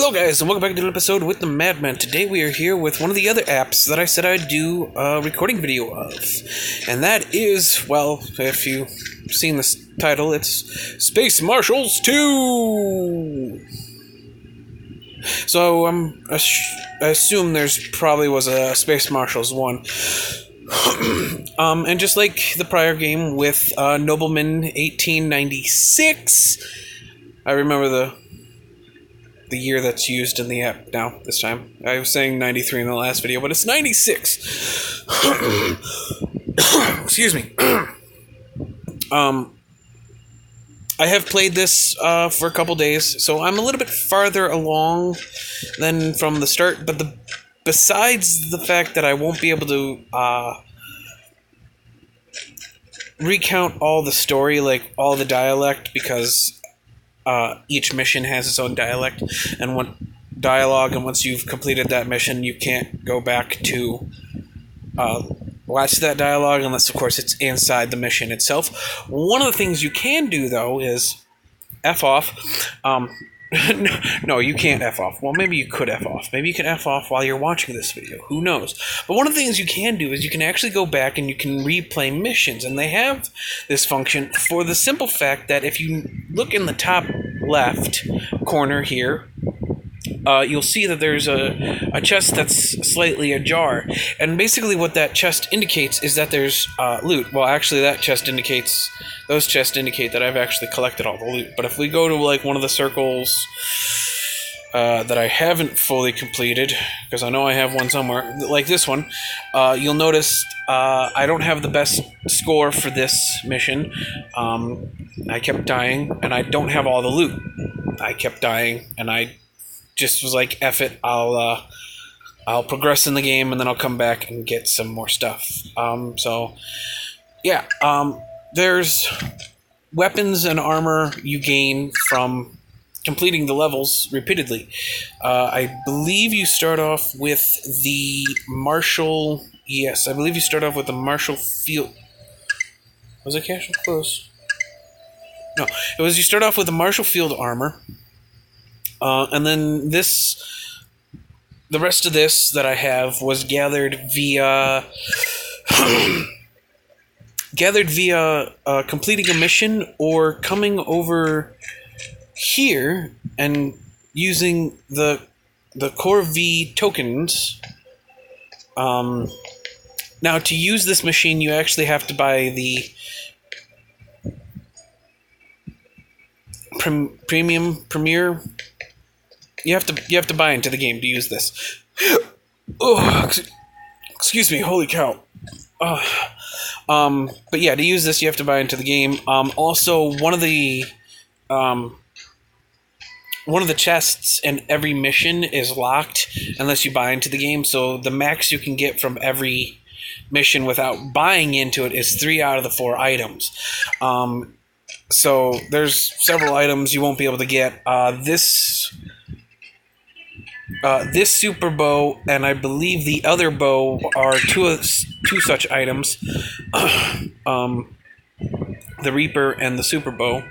Hello guys, and welcome back to an episode with the Madman. Today we are here with one of the other apps that I said I'd do a recording video of. And that is, well, if you've seen this title, it's Space Marshals 2! So I assume there's probably was a Space Marshals 1. And just like the prior game with Nobleman 1896, I remember the year that's used in the app now, this time. I was saying 93 in the last video, but it's 96! Excuse me. I have played this for a couple days, so I'm a little bit farther along than from the start, but besides the fact that I won't be able to recount all the story, like all the dialect, because each mission has its own dialect and dialogue, and once you've completed that mission, you can't go back to watch that dialogue unless, of course, it's inside the mission itself. One of the things you can do, though, is F off. No, you can't F off. Well, maybe you could F off. Maybe you can F off while you're watching this video. Who knows? But one of the things you can do is you can actually go back and you can replay missions. And they have this function for the simple fact that if you look in the top left corner here, you'll see that there's a chest that's slightly ajar. And basically what that chest indicates is that there's loot. Well, actually those chests indicate that I've actually collected all the loot. But if we go to like one of the circles that I haven't fully completed, because I know I have one somewhere, like this one, you'll notice I don't have the best score for this mission. I kept dying, and I don't have all the loot. I kept dying, and I just was like, F it, I'll progress in the game, and then I'll come back and get some more stuff. There's weapons and armor you gain from completing the levels repeatedly. I believe you start off with the Marshal... Yes, I believe you start off with the Marshal Field... Was it cash or close? No, it was you start off with the Marshal Field armor. And then the rest of this that I have was gathered via completing a mission or coming over here and using the Core V tokens. Now, to use this machine, you actually have to buy the Premier. You have to buy into the game to use this. Oh, excuse me, holy cow. But yeah, to use this, you have to buy into the game. Also, one of the chests in every mission is locked unless you buy into the game. So the max you can get from every mission without buying into it is 3 out of the 4 items. So there's several items you won't be able to get. This super bow and I believe the other bow are two such items. The Reaper and the super bow.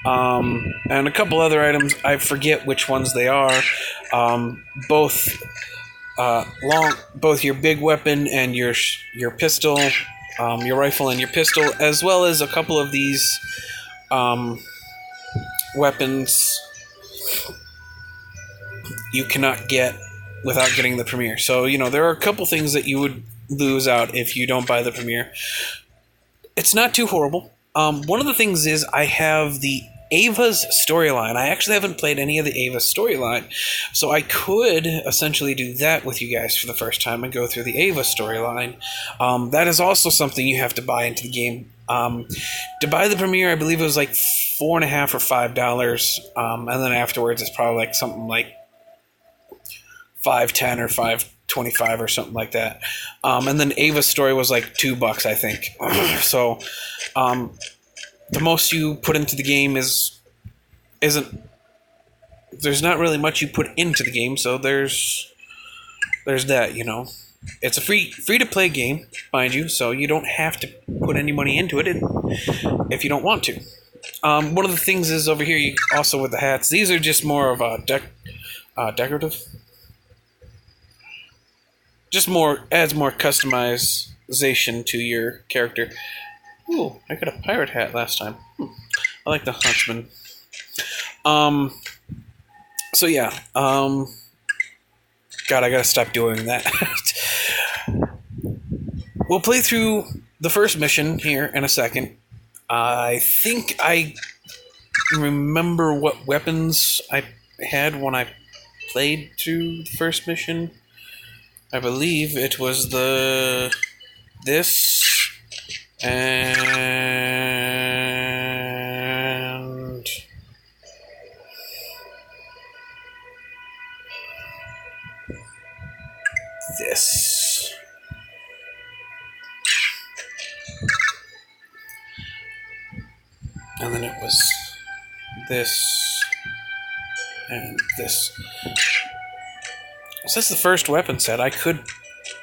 And a couple other items, I forget which ones they are. Both your big weapon and your pistol, your rifle and your pistol, as well as a couple of these weapons you cannot get without getting the Premier. So, there are a couple things that you would lose out if you don't buy the Premier. It's not too horrible. One of the things is I have the Ava's storyline. I actually haven't played any of the Ava storyline, so I could essentially do that with you guys for the first time and go through the Ava storyline. That is also something you have to buy into the game. To buy the Premier, I believe it was like $4.50 or $5, and then afterwards it's probably like something like $5.10 or $5.25 or something like that. And then Ava's story was like $2, I think. So, the most you put into the game isn't. There's not really much you put into the game, so there's that. It's a free to play game, mind you, so you don't have to put any money into it if you don't want to. One of the things is over here, also with the hats, these are just more of a decorative. Just adds more customization to your character. Ooh, I got a pirate hat last time. I like the huntsman. So yeah, God, I gotta stop doing that. We'll play through the first mission here in a second. I think I remember what weapons I had when I played through the first mission. I believe it was this and this. And then it was this and this. So that's the first weapon set. I could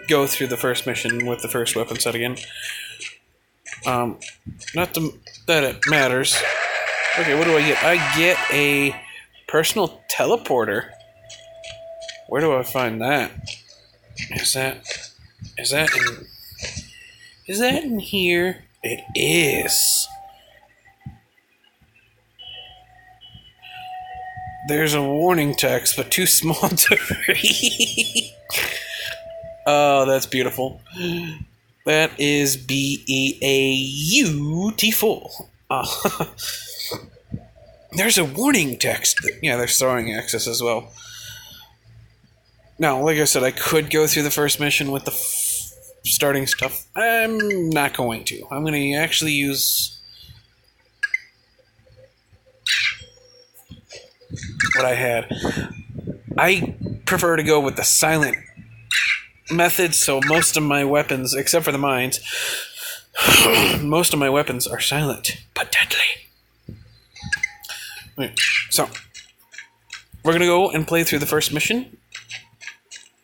go through the first mission with the first weapon set again. Not that it matters. Okay, what do I get? I get a personal teleporter. Where do I find that? Is that in here? It is. There's a warning text, but too small to read. Oh, that's beautiful. That is beautiful. There's a warning text. Yeah, there's throwing axis as well. Now, like I said, I could go through the first mission with the starting stuff. I'm not going to. I'm going to actually use what I had. I prefer to go with the silent method, so most of my weapons, except for the mines, most of my weapons are silent, but deadly. Okay, so, we're going to go and play through the first mission,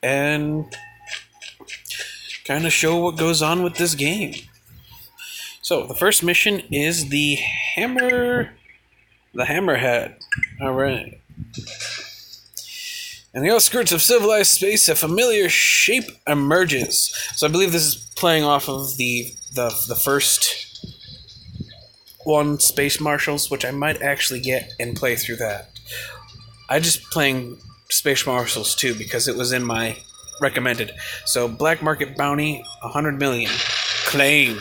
and kind of show what goes on with this game. So, the first mission is the Hammerhead. Alright. In the outskirts of civilized space, a familiar shape emerges. So I believe this is playing off of the first one, Space Marshals, which I might actually get and play through that. I just playing Space Marshals 2 because it was in my recommended. So black market bounty, 100 million. Claimed.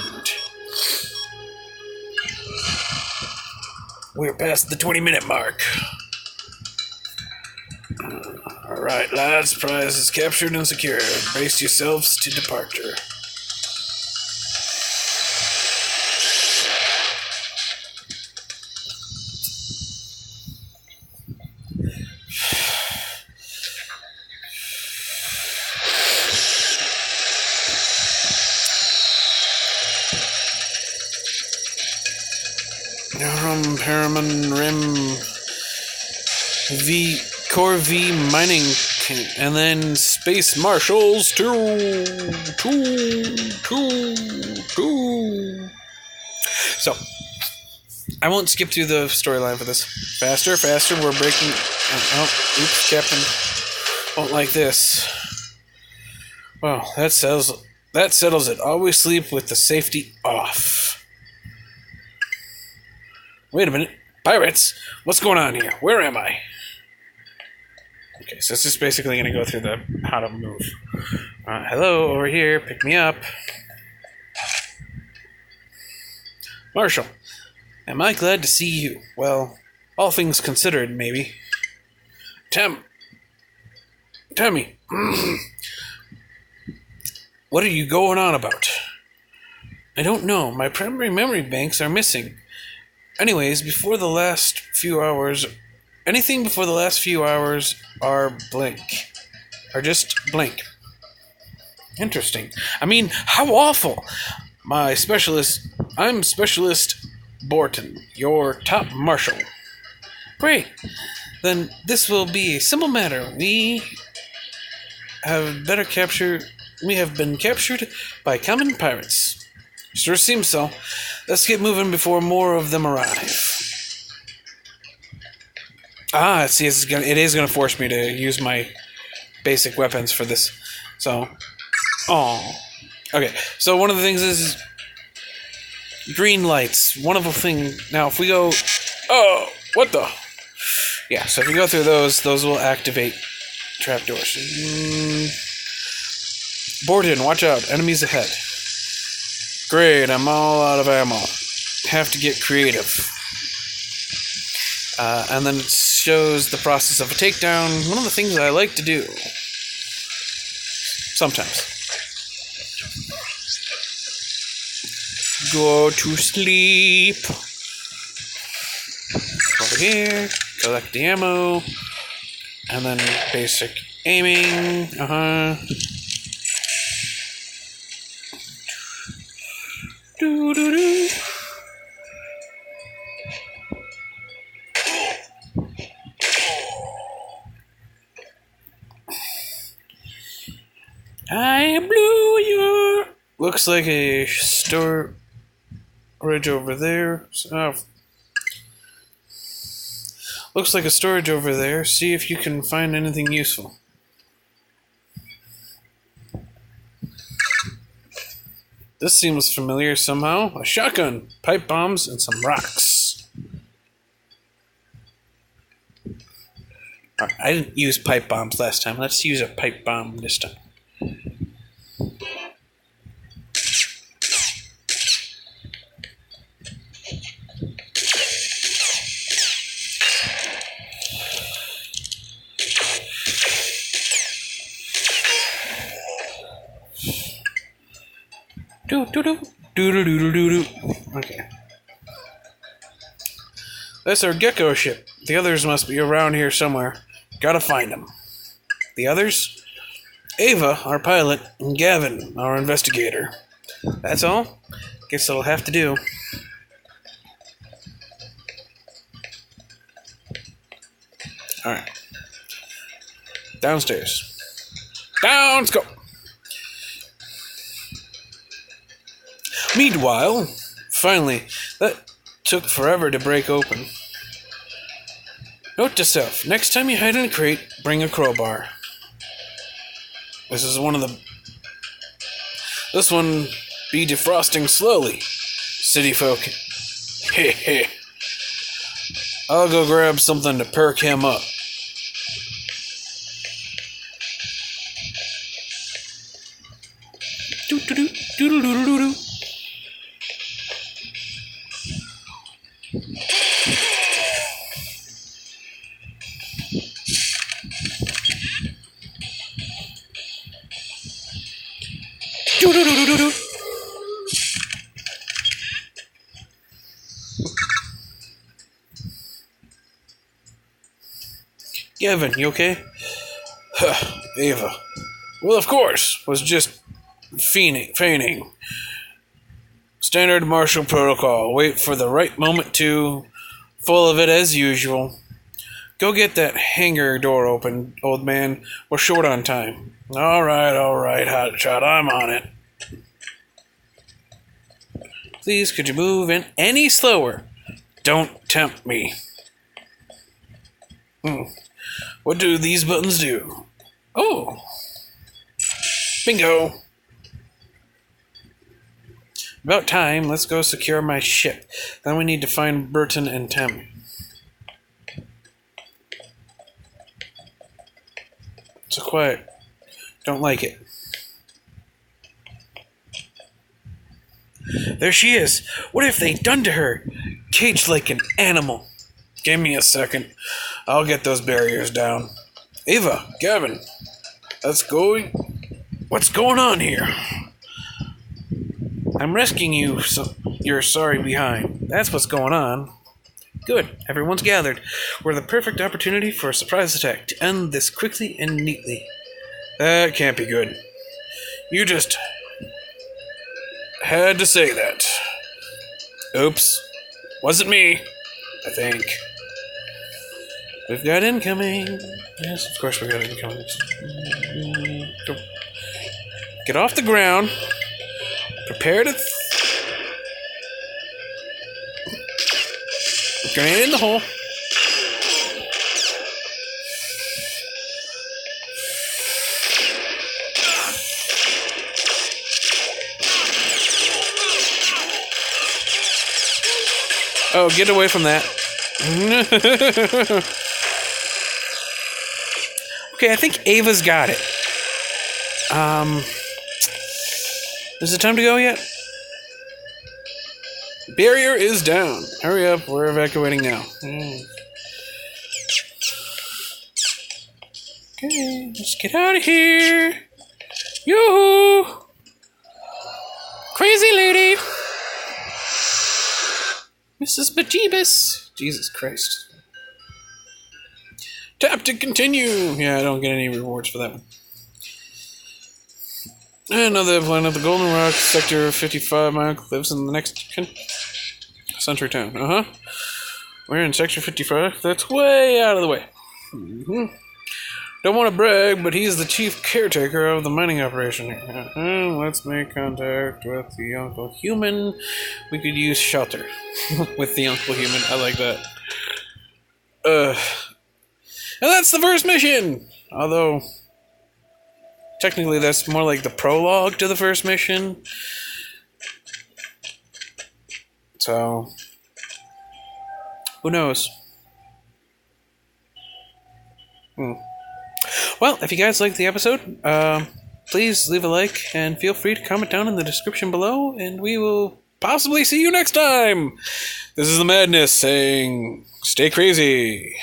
We're past the 20-minute mark. Alright, lads, prize is captured and secured. Brace yourselves to departure. Paraman Rim Core V Mining, and then Space Marshals 2. So, I won't skip through the storyline for this. Faster, we're breaking... oops, Captain. Won't like this. Well, that settles it. Always sleep with the safety off. Wait a minute. Pirates? What's going on here? Where am I? Okay, so it's just basically going to go through the how to move. Hello, over here. Pick me up. Marshal, am I glad to see you? Well, all things considered, maybe. Tammy. What are you going on about? I don't know. My primary memory banks are missing. Anyways, anything before the last few hours are blank. Are just blank. Interesting. I mean, how awful. I'm Specialist Borton, your top marshal. Great. Then this will be a simple matter. We have been captured by common pirates. Sure seems so. Let's get moving before more of them arrive. See, it is gonna force me to use my basic weapons for this. So, okay. So one of the things is green lights. One of the thing. Now, if we go, what the? Yeah. So if we go through those will activate trapdoors. Borden, watch out! Enemies ahead. Great, I'm all out of ammo. Have to get creative. And then it shows the process of a takedown. One of the things I like to do. Sometimes. Go to sleep. Over here. Collect the ammo. And then basic aiming. Do-do-do. I blew your... Looks like a storage over there. Looks like a storage over there. See if you can find anything useful. This seems familiar somehow. A shotgun, pipe bombs, and some rocks. Right, I didn't use pipe bombs last time. Let's use a pipe bomb this time. Okay. That's our gecko ship. The others must be around here somewhere. Gotta find them. The others? Ava, our pilot, and Gavin, our investigator. That's all? Guess that'll have to do. Alright. Downstairs. Let's go! Meanwhile, finally, that took forever to break open. Note to self, next time you hide in a crate, bring a crowbar. This one be defrosting slowly, city folk. Heh. I'll go grab something to perk him up. Doodle-doodle-doodle-doodle-doodle. Gavin, you okay? Ava. Well, of course. Was just feigning. Standard martial protocol. Wait for the right moment to... Full of it as usual. Go get that hangar door open, old man. We're short on time. All right, hotshot. I'm on it. Please, could you move in any slower? Don't tempt me. What do these buttons do? Oh. Bingo. About time. Let's go secure my ship. Then we need to find Burton and Tammy. So quiet. Don't like it. There she is. What have they done to her? Caged like an animal. Give me a second. I'll get those barriers down. Ava, Gavin, what's going on here? I'm rescuing you, so you're sorry behind. That's what's going on. Good, everyone's gathered. We're the perfect opportunity for a surprise attack to end this quickly and neatly. That can't be good. You just had to say that. Oops. Wasn't me, I think. We've got incoming. Yes, of course we got incoming. Go. Get off the ground. Prepare to... Grenade in the hole. Oh, get away from that. Okay, I think Ava's got it. Is it time to go yet? Barrier is down. Hurry up, we're evacuating now. Okay, let's get out of here. Yoo-hoo! Crazy lady! Mrs. Bejeebus! Jesus Christ. Tap to continue! Yeah, I don't get any rewards for that one. Another planet, the Golden Rock, Sector 55, my uncle lives in the next century town. We're in Sector 55. That's way out of the way. Don't want to brag, but he's the chief caretaker of the mining operation here. Let's make contact with the Uncle Human. We could use shelter with the Uncle Human. I like that. And that's the first mission! Although, technically that's more like the prologue to the first mission. So, who knows? Well, if you guys liked the episode, please leave a like and feel free to comment down in the description below, and we will possibly see you next time. This is the Madness saying, stay crazy.